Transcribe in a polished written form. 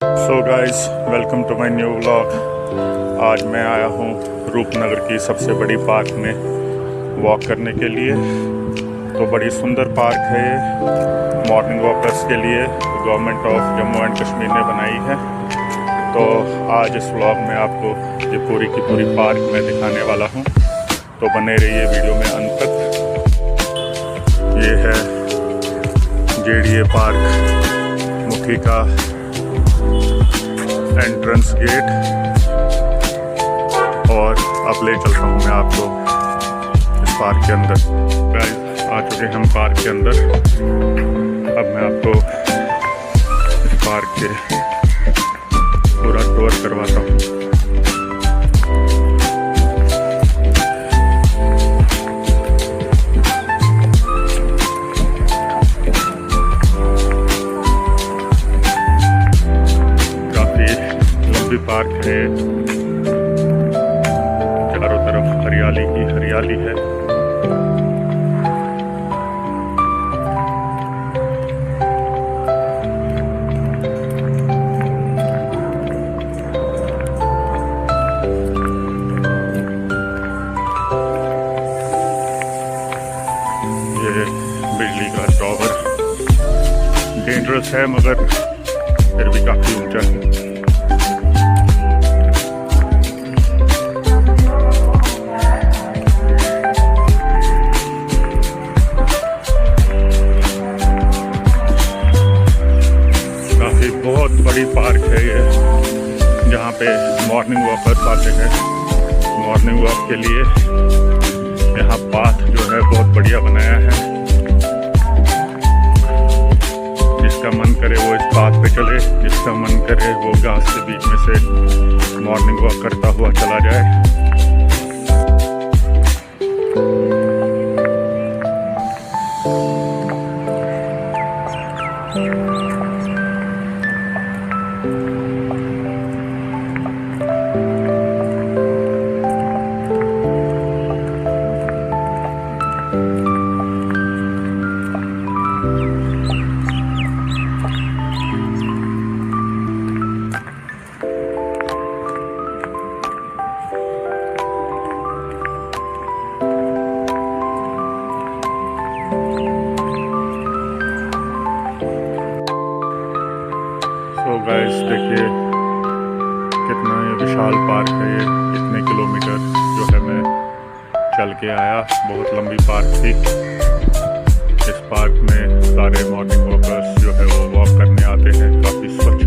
So guys, welcome to my new vlog. आज मैं आया हूँ रूपनगर की सबसे बड़ी पार्क में वॉक करने के लिए। तो बड़ी सुंदर पार्क है ये, मॉर्निंग वॉकर्स के लिए government of Jammu and Kashmir ने बनाई है। तो आज इस व्लॉग में आपको ये पूरी की पूरी पार्क में दिखाने वाला हूँ, तो बने रहिए वीडियो में अंत तक। ये है जेडीए पार्क मुखी का एंट्रेंस गेट, और अब ले चलता हूँ मैं आपको इस पार्क के अंदर। गाइस, आ चुके हैं हम पार्क के अंदर। अब मैं आपको इस पार्क के पूरा टूर करवाता हूँ। पार्क है, चारों तरफ हरियाली ही हरियाली है। ये बिजली का टावर डेंजरस है, मगर फिर भी काफी ऊंचा है। बहुत बड़ी पार्क है ये, जहाँ पे मॉर्निंग वॉकर्स आते हैं मॉर्निंग वॉक के लिए। यहाँ पाथ जो है बहुत बढ़िया बनाया है, जिसका मन करे वो इस पाथ पे चले, जिसका मन करे वो घास के बीच में से मॉर्निंग वॉक करता हुआ चला जाए। तो गाइस, देखिए कितना ये विशाल पार्क है। ये कितने किलोमीटर जो है मैं चल के आया, बहुत लंबी पार्क थी। इस पार्क में सारे मॉर्निंग वॉकर्स जो है वो वॉक करने आते हैं। काफ़ी स्वच्छ